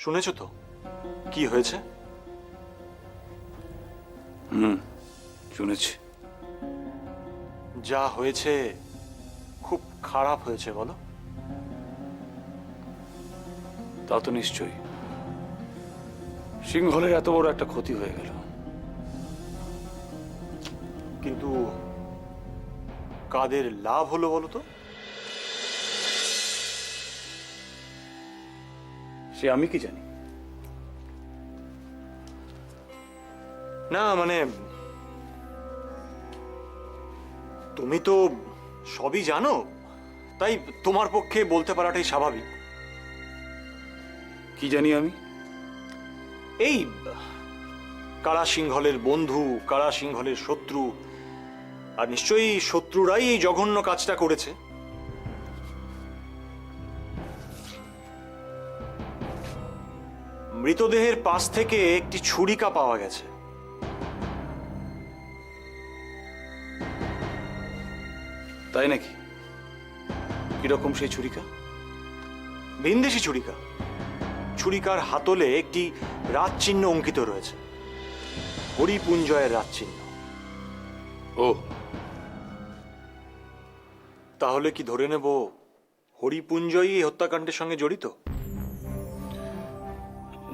শুনেছো তো কি হয়েছে? শুনেছি। যা হয়েছে খুব খারাপ হয়েছে, বলো? তা তো নিশ্চয়ই। সিংহলের এত বড় একটা ক্ষতি হয়ে গেল। কিন্তু কাদের লাভ হলো বলো তো? সে আমি কি জানি। না মানে তুমি তো সবই জানো, তাই তোমার পক্ষে বলতে পারাটাই স্বাভাবিক। কি জানি আমি? এই কারা সিংহলের বন্ধু, কারা সিংহলের শত্রু, আর নিশ্চয়ই শত্রুরাই এই জঘন্য কাজটা করেছে। মৃতদেহের পাশ থেকে একটি ছুরিকা পাওয়া গেছে। তাই নাকি? কিরকম সেই ছুরিকা? ভিনদেশি ছুরিকা। ছুরিকার হাতলে একটি রাত চিহ্ন অঙ্কিত রয়েছে, হরিপুঞ্জয়ের রাত চিহ্ন। ও, তাহলে কি ধরে নেব হরিপুঞ্জয়ই এই হত্যাকাণ্ডের সঙ্গে জড়িত?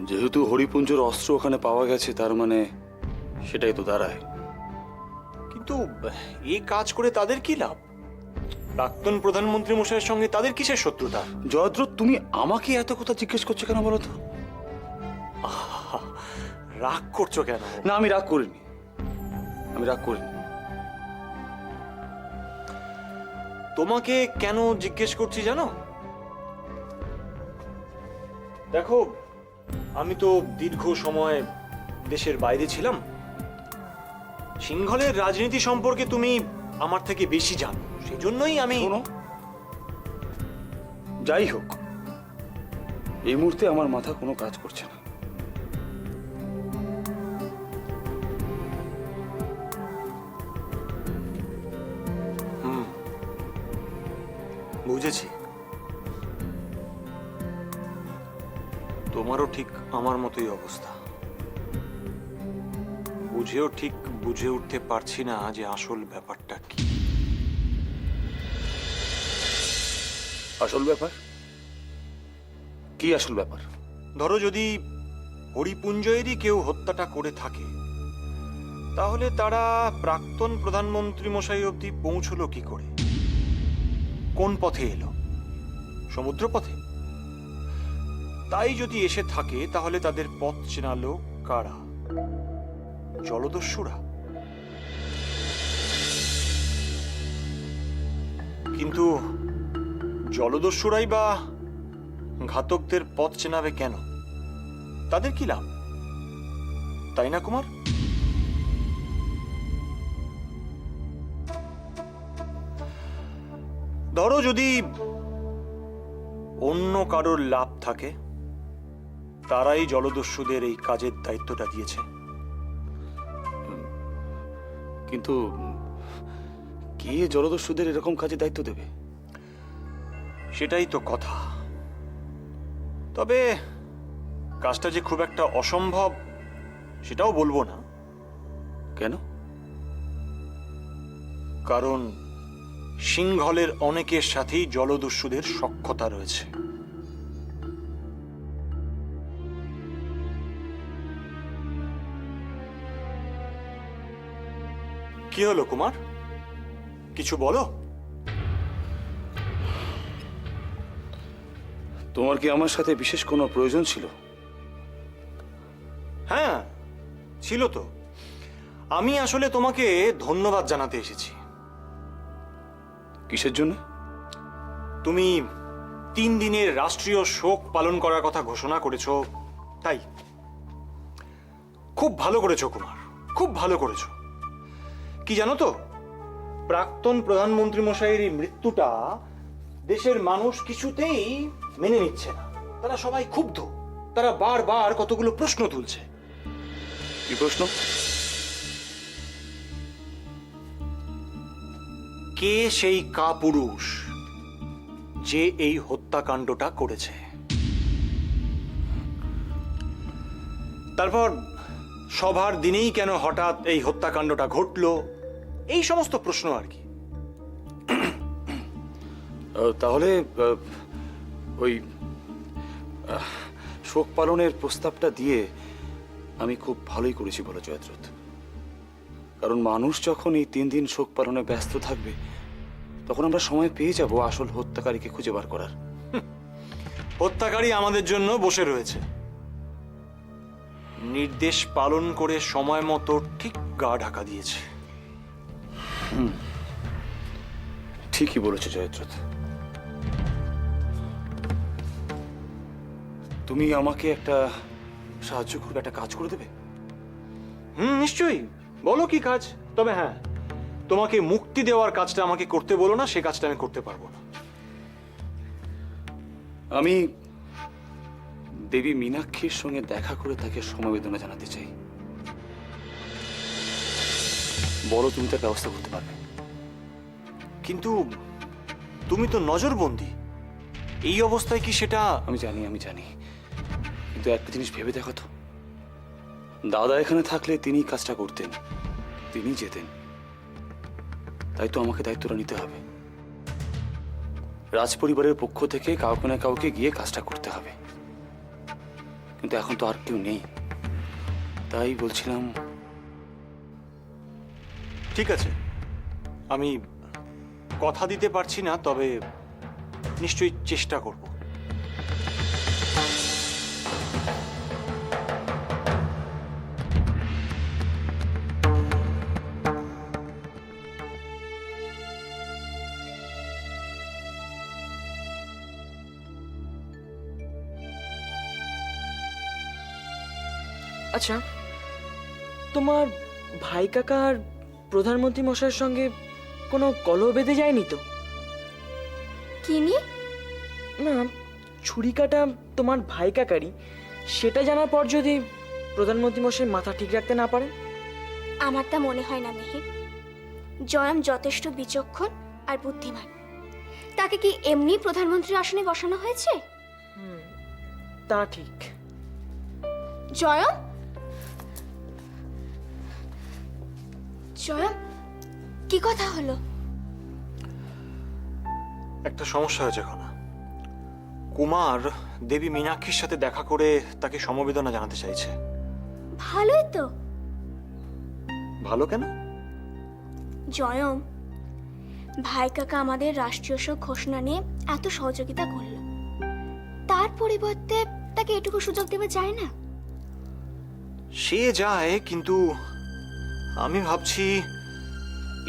যেহেতু হরিপুঞ্জর অস্ত্র ওখানে পাওয়া গেছে, তার মানে সেটাই তো দাঁড়ায়। কিন্তু এই কাজ করে তাদের কি লাভ? প্রাক্তন প্রধানমন্ত্রী মশাইয়ের সঙ্গে তাদের কিসের শত্রুতা? জয়দ্রথ, তুমি আমাকে এত কথা জিজ্ঞেস করছো কেন বলো তো? রাগ করছো কেন? না, আমি রাগ করিনি। আমি রাগ করিনি। তোমাকে কেন জিজ্ঞেস করছি জানো? দেখো, আমি তো দীর্ঘ সময় দেশের বাইরে ছিলাম। সিংহলের রাজনীতি সম্পর্কে তুমি আমার থেকে বেশি জানো, সেই জন্যই আমি। শোনো, যাই হোক, এই মুহূর্তে আমার মাথা কোনো কাজ করছে না। বুঝেছি, তোমারও ঠিক আমার মতোই অবস্থা। বুঝেও ঠিক বুঝে উঠতে পারছি না যে আসল ব্যাপারটা কি। আসল ব্যাপার কি? আসল ব্যাপার ধরো, যদি হরিপুঞ্জয়েরই কেউ হত্যাটা করে থাকে, তাহলে তারা প্রাক্তন প্রধানমন্ত্রী মশাই অবধি পৌঁছলো কি করে? কোন পথে এলো? সমুদ্র পথে? তাই যদি এসে থাকে, তাহলে তাদের পথ চেনালো কারা? জলদস্যুরা? কিন্তু জলদস্যুরাই বা ঘাতকদের পথ চেনাবে কেন? তাদের কি লাভ, তাই না কুমার? ধরো, যদি অন্য কারোর লাভ থাকে, তারাই জলদস্যুদের এই কাজের দায়িত্বটা দিয়েছে। কিন্তু কে জলদস্যুদের এরকম কাজে দায়িত্ব দেবে? সেটাই তো কথা। তবে কাজটা যে খুব একটা অসম্ভব, সেটাও বলবো না। কেন? কারণ সিংহলের অনেকের সাথেই জলদস্যুদের সখ্যতা রয়েছে। কি হলো কুমার, কিছু বলো। তোমার কি আমার সাথে বিশেষ কোনো প্রয়োজন ছিল? হ্যাঁ, ছিল তো। আমি আসলে তোমাকে ধন্যবাদ জানাতে এসেছি। কিসের জন্য? তুমি 3 দিনের রাষ্ট্রীয় শোক পালন করার কথা ঘোষণা করেছো, তাই। খুব ভালো করেছো কুমার, খুব ভালো করেছো। কি জানো তো, প্রাক্তন প্রধানমন্ত্রী মশাইয়ের এই মৃত্যুটা দেশের মানুষ কিছুতেই মেনে নিচ্ছে না। তারা সবাই ক্ষুব্ধ। তারা বারবার কতগুলো প্রশ্ন তুলছে। কি প্রশ্ন? কে সেই কাপুরুষ যে এই হত্যাকাণ্ডটা করেছে? তারপর সভার দিনেই কেন হঠাৎ এই হত্যাকাণ্ডটা ঘটলো, এই সমস্ত প্রশ্ন আর কি। তাহলে ওই শোক পালনের প্রস্তাবটা দিয়ে আমি খুব ভালোই করেছি বলো জয়দ্রথ। কারণ মানুষ যখন এই 3 দিন শোক পালনে ব্যস্ত থাকবে, তখন আমরা সময় পেয়ে যাব আসল হত্যাকারীকে খুঁজে বার করার। হত্যাকারী আমাদের জন্য বসে রয়েছে, নির্দেশ পালন করে সময় মতো ঠিক গা ঢাকা দিয়েছে। ঠিকই বলেছো জয়দ্রথ। তুমি আমাকে একটা সাহায্য করবে, একটা কাজ করে দেবে? নিশ্চয়ই, বলো কি কাজ। তবে হ্যাঁ, তোমাকে মুক্তি দেওয়ার কাজটা আমাকে করতে বলো না, সে কাজটা আমি করতে পারবো না। আমি দেবী মীনাক্ষীর সঙ্গে দেখা করে তাকে সমবেদনা জানাতে চাই। বলো তুমি তার ব্যবস্থা করতে পারবে? কিন্তু তুমি তো নজরবন্দি, এই অবস্থায় কি সেটা? আমি জানি, কিন্তু একটা জিনিস ভেবে দেখো তো, দাদা এখানে থাকলে তিনি কাজটা করতেন, তিনি যেতেন, তাই তো আমাকে দায়িত্বটা নিতে হবে। রাজপরিবারের পক্ষ থেকে কাউকে না কাউকে গিয়ে কাজটা করতে হবে, কিন্তু এখন তো আর কেউ নেই, তাই বলছিলাম। ঠিক আছে, আমি কথা দিতে পারছি না, তবে নিশ্চয়ই চেষ্টা করব। আচ্ছা, তোমার ভাই কাকা আর প্রধানমন্ত্রী মশাইয়ের সঙ্গে কোনো কলহ বেঁধে যায়নি তো? কি নিয়ে? না, ছুরিকাটা তোমার ভাই কাকারই, সেটা জানার পর যদি প্রধানমন্ত্রী মশাই মাথা ঠিক রাখতে না পারেন? আমার তা মনে হয় না মিহির। জয়ম যথেষ্ট বিচক্ষণ আর বুদ্ধিমান। তাকে কি এমনি প্রধানমন্ত্রীর আসনে বসানো হয়েছে? তা ঠিক। জয়ম, জয়ম, কি কথা হলো? একটা সমস্যা হয়েছে এখন। কুমার দেবী মীনাক্ষীর সাথে দেখা করে তাকে সমবেদনা জানাতে চাইছে। ভালোই তো। ভালো কেন? জয়ম, ভাই কাকা আমাদের রাষ্ট্রীয় শোক ঘোষণা নিয়ে এত সহযোগিতা করলো, তার পরিবর্তে তাকে এটুকু সুযোগ দেওয়া যায় না? সে যায়, কিন্তু আমি ভাবছি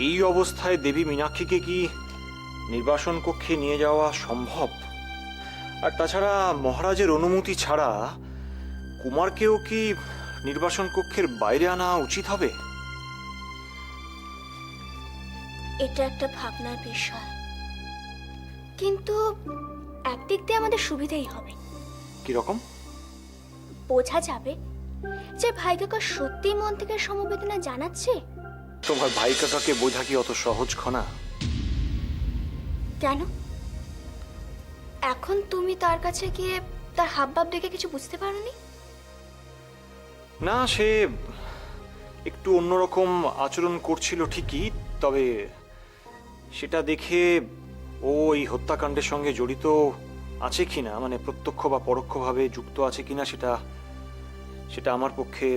এই অবস্থায় দেবী মীনাক্ষীকে কি নির্বাসন কক্ষে নিয়ে যাওয়া সম্ভব? আর তাছাড়া মহারাজের অনুমতি ছাড়া কুমারকেও কি নির্বাসন কক্ষের বাইরে আনা উচিত হবে? এটা একটা ভাবনার বিষয়, কিন্তু একদিক দিয়ে আমাদের সুবিধাই হবে। কিরকম? বোঝা যাবে যে ভাই কাকা সত্যি মন থেকে সমবেদনা জানাচ্ছে। তোমার ভাই কাকাকে বোঝা কি অত সহজ খনা? কেন? এখন তুমি তার কাছে গিয়ে তার হাবভাব দেখে কিছু বুঝতে পারোনি? না, সে একটু অন্যরকম আচরণ করছিল ঠিকই, তবে সেটা দেখে ও এই হত্যাকাণ্ডের সঙ্গে জড়িত আছে কিনা, মানে প্রত্যক্ষ বা পরোক্ষভাবে যুক্ত আছে কিনা, সেটা আমার পক্ষে,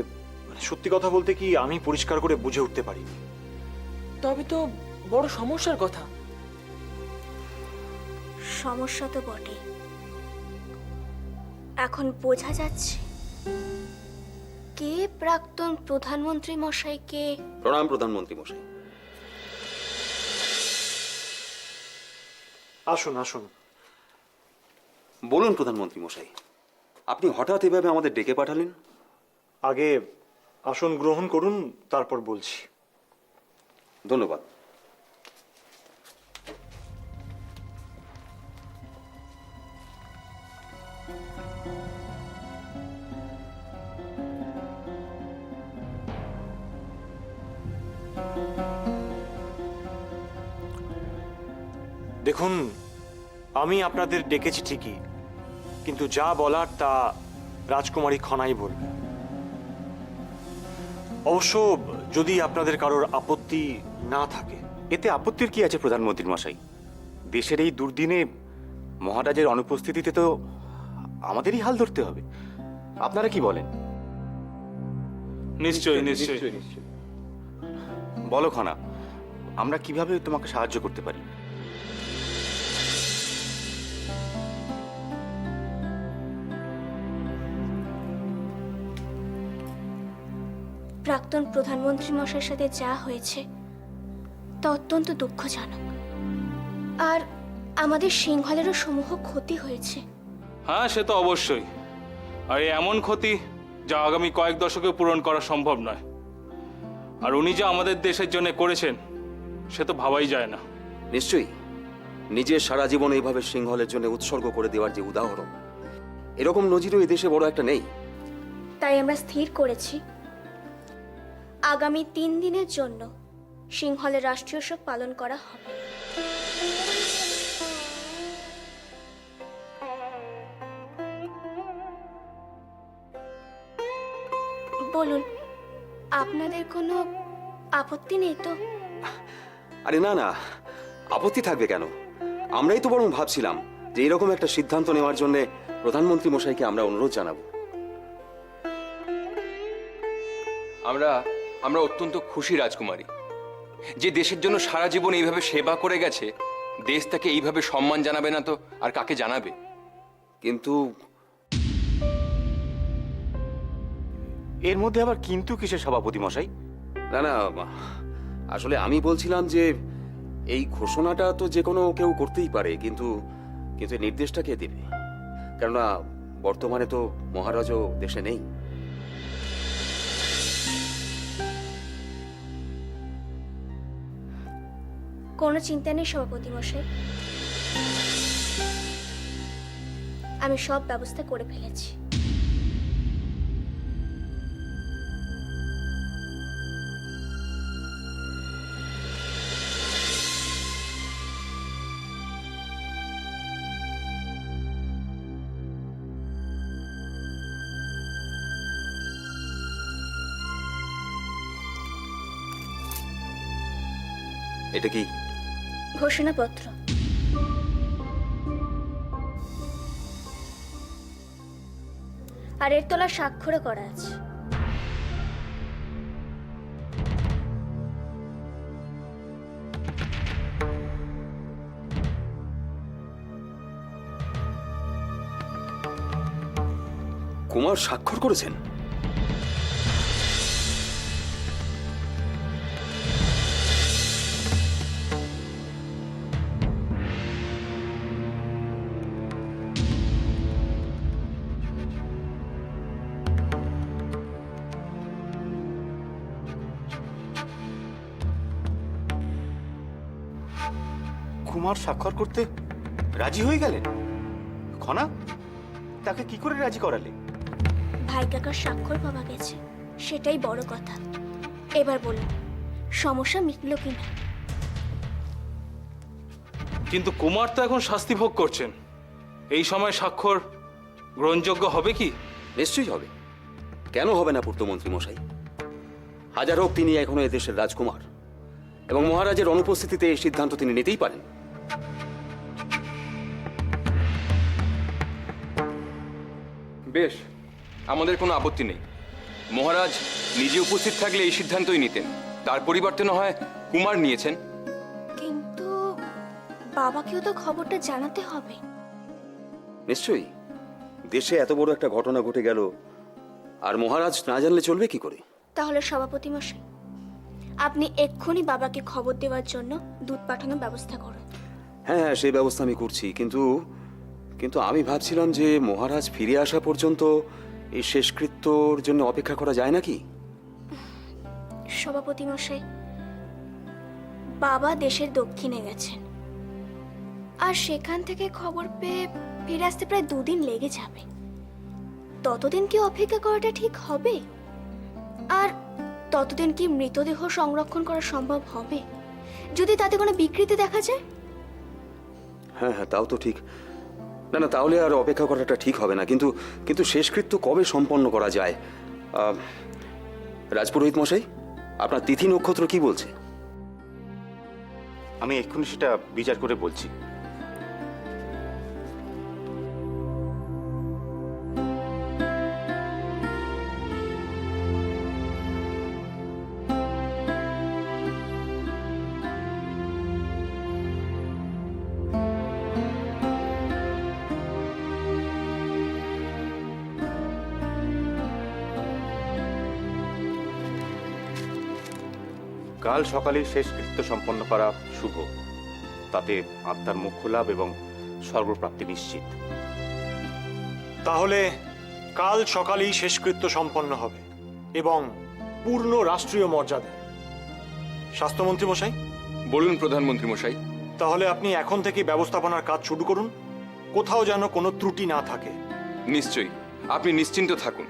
সত্যি কথা বলতে কি, আমি পরিষ্কার করে বুঝে উঠতে পারিনি। তবে তো বড় সমস্যার কথা। সমস্যা তো বটে। এখন বোঝা যাচ্ছে কে প্রাক্তন প্রধানমন্ত্রী মশাইকে। প্রণাম প্রধানমন্ত্রী মশাই। আসুন আসুন। বলুন প্রধানমন্ত্রী মশাই, আপনি হঠাৎ এভাবে আমাদের ডেকে পাঠালেন? আগে আসন গ্রহণ করুন, তারপর বলছি। ধন্যবাদ। দেখুন, আমি আপনাদের ডেকেছি ঠিকই, কিন্তু যা বলার তা রাজকুমারী খনাই বলবে। অবশ্য যদি আপনাদের কারোর আপত্তি না থাকে। এতে আপত্তির কি আছে প্রধানমন্ত্রী মশাই? দেশের এই দুর্দিনে মহারাজের অনুপস্থিতিতে তো আমাদেরই হাল ধরতে হবে। আপনারা কি বলেন? নিশ্চয়ই নিশ্চয়ই। বলো খানা, আমরা কিভাবে তোমাকে সাহায্য করতে পারি? প্রাক্তন প্রধানমন্ত্রী মশাইয়ের সাথে যা হয়েছে তা অত্যন্ত দুঃখজনক। আর আমাদের সিংহলেরও সমূহ ক্ষতি হয়েছে। হ্যাঁ, সে তো অবশ্যই। আর এই এমন ক্ষতি যা আগামী কয়েক দশকে পূরণ করা সম্ভব নয়। আর উনি যা আমাদের দেশের জন্য করেছেন সে তো ভাবাই যায় না। নিশ্চয়ই নিজের সারা জীবন এইভাবে সিংহলের জন্য উৎসর্গ করে দেওয়ার যে উদাহরণ, এরকম নজিরও এদেশে বড় একটা নেই। তাই আমরা স্থির করেছি আগামী 3 দিনের জন্য সিংহলের রাষ্ট্রীয় শোক পালন করা হবে। বলুন, আপনাদের কোনো আপত্তি নেই তো? আরে না না, আপত্তি থাকবে কেন? আমরাই তো বরং ভাবছিলাম যে এরকম একটা সিদ্ধান্ত নেওয়ার জন্য প্রধানমন্ত্রী মশাইকে আমরা অনুরোধ জানাবো। আমরা অত্যন্ত খুশি রাজকুমারী, যে দেশের জন্য সারা জীবন এইভাবে সেবা করে গেছে। দেশ তাকে এইভাবে সম্মান জানাবে না তো আর কাকে জানাবে? কিন্তু এর মধ্যে আবার কিন্তু কিসের সভাপতি মশাই? না না, আসলে আমি বলছিলাম যে এই ঘোষণাটা তো যে কোনো কেউ করতেই পারে, কিন্তু কিন্তু এই নির্দেশটা কে দেবে? কেননা বর্তমানে তো মহারাজও দেশে নেই। কোনো চিন্তা নেই সভাপতি মশাই, আমি সব ব্যবস্থা করে ফেলেছি। এটা কি? ঘোষণাপত্র। আর এর তলা স্বাক্ষরও করা আছে। কুমার স্বাক্ষর করেছেন? কুমার স্বাক্ষর করতে রাজি হয়ে গেলেন? খনা, তাকে কি করে রাজি করালে? ভাই কাকার স্বাক্ষর পাওয়া গেছে, সেটাই বড় কথা। এবার বলুন, সমস্যা মিটলো কিনা? কিন্তু কুমার তো এখন শাস্তি ভোগ করছেন। এই সময় স্বাক্ষর গ্রহণযোগ্য হবে কি? নিশ্চয়ই হবে। কেন হবে না পূর্তমন্ত্রী মশাই? হাজার হোক তিনি এখনো এদেশের রাজকুমার, এবং মহারাজের অনুপস্থিতিতে এই সিদ্ধান্ত তিনি নিতেই পারেন। বেশ, আমাদের কোনো আপত্তি নেই। মহারাজ নিজে উপস্থিত থাকলে এই সিদ্ধান্তই নিতেন, তার পরিবর্তে না হয় কুমার নিয়েছেন। কিন্তু বাবাকেও তো খবরটা জানাতে হবে। নিশ্চয়ই, দেশে এত বড় একটা ঘটনা ঘটে গেল, আর মহারাজ না জানলে চলবে কি করে? তাহলে সভাপতি মশাই, আপনি এক্ষুনি বাবাকে খবর দেওয়ার জন্য দূত পাঠানোর ব্যবস্থা করুন। হ্যাঁ হ্যাঁ, সেই ব্যবস্থা আমি করছি, কিন্তু কিন্তু আমি ভাবছিলাম যে মহারাজ ফিরে আসা পর্যন্ত এই শেষকৃত্যর জন্য অপেক্ষা করা যায় নাকি? সভাপতি মশাই, বাবা দেশের দক্ষিণে গেছেন, আর সেখান থেকে খবর পেয়ে ফিরে আসতে প্রায় 2 দিন লেগে যাবে। ততদিন কি অপেক্ষা করাটা ঠিক হবে? আর ততদিন কি মৃতদেহ সংরক্ষণ করা সম্ভব হবে যদি তাতে কোনো বিকৃতি দেখা যায়? হ্যাঁ হ্যাঁ, তাও তো ঠিক। না না, তাহলে আর অপেক্ষা করাটা ঠিক হবে না, কিন্তু কিন্তু শেষকৃত্য কবে সম্পন্ন করা যায়? রাজপুরোহিত মশাই, আপনার তিথি নক্ষত্র কি বলছে? আমি এক্ষুনি সেটা বিচার করে বলছি। কাল সকালে শেষ কৃত্য সম্পন্ন করা শুভ, তাতে আত্মার মোক্ষ লাভ এবং স্বর্গপ্রাপ্তি নিশ্চিত। তাহলে কাল সকালেই শেষকৃত্য সম্পন্ন হবে এবং পূর্ণ রাষ্ট্রীয় মর্যাদা। স্বাস্থ্যমন্ত্রী মশাই, বলুন প্রধানমন্ত্রী মশাই। তাহলে আপনি এখন থেকে ব্যবস্থাপনার কাজ শুরু করুন, কোথাও যেন কোনো ত্রুটি না থাকে। নিশ্চয়ই, আপনি নিশ্চিন্ত থাকুন।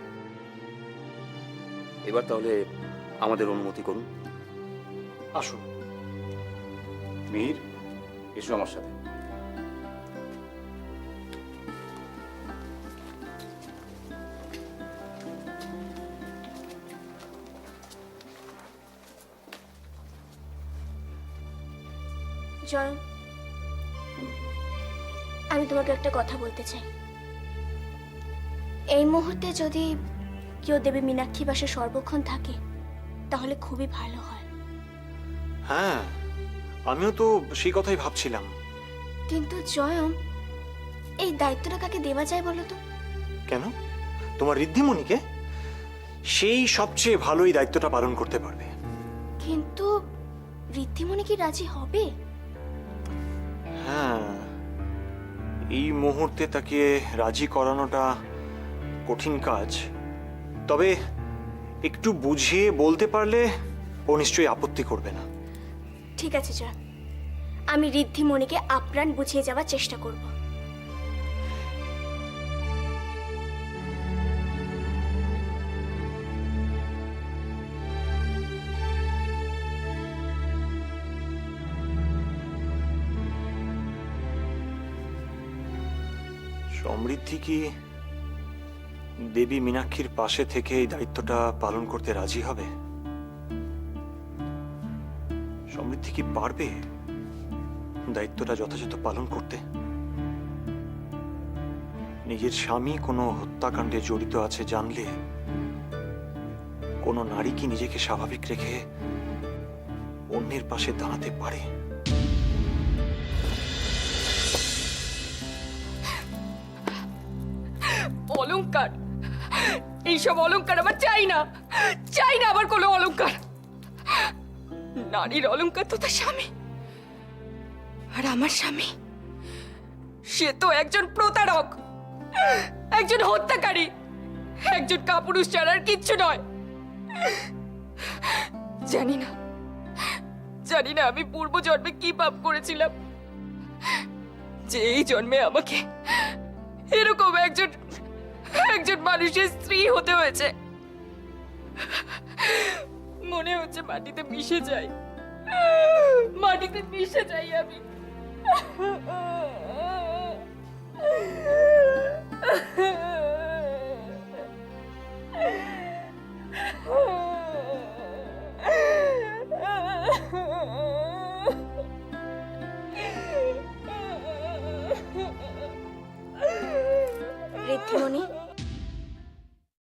এবার তাহলে আমাদের অনুমতি করুন। আসুন। মিহির, এসো আমার সাথে। জয়, আমি তোমাকে একটা কথা বলতে চাই। এই মুহূর্তে যদি কেউ দেবী মীনাক্ষী বাসে সর্বক্ষণ থাকে তাহলে খুবই ভালো হয়। হ্যাঁ, আমিও তো সেই কথাই ভাবছিলাম। কিন্তু জয়ম, এই দায়িত্বটা কাকে দেওয়া যায় বলো তো? কেন? তোমার ঋদ্ধিমণিকে? সেই সবচেয়ে ভালো এই দায়িত্বটা পালন করতে পারবে। কিন্তু ঋদ্ধিমণি কি রাজি হবে? হ্যাঁ, এই মুহূর্তে তাকে রাজি করানোটা কঠিন কাজ। তবে একটু বুঝিয়ে বলতে পারলে ও নিশ্চয়ই আপত্তি করবে না। ঠিক আছে জয়, আমি ঋদ্ধিমণিকে আপ্রাণ বুঝিয়ে যাওয়ার চেষ্টা করব। সমৃদ্ধি কি দেবী মীনাক্ষীর পাশে থেকে এই দায়িত্বটা পালন করতে রাজি হবে? সমৃদ্ধি কি পারবে দায়িত্বটা যথাযথ পালন করতে? নিজের স্বামী কোনো হত্যাকাণ্ডে জড়িত আছে জানলে কোনো নারী কি নিজেকে স্বাভাবিক রেখে অন্যের পাশে দাঁড়াতে পারে? অলংকার, এইসব অলংকার আমার চাই না। চাই না আবার কোনো অলংকার। নারীর অলংকার তো তার স্বামী, আর আমার স্বামী সে তো একজন প্রতারক, একজন হত্যাকারী, একজন কাপুরুষ ছাড়া আর কিচ্ছু নয়। জানি না, জানি না আমি পূর্ব জন্মে কি পাপ করেছিলাম যে এই জন্মে আমাকে এরকম একজন মানুষের স্ত্রী হতে হয়েছে। মনে হচ্ছে মাটিতে মিশে যাই, মাটিতে মিশে যাই আমি।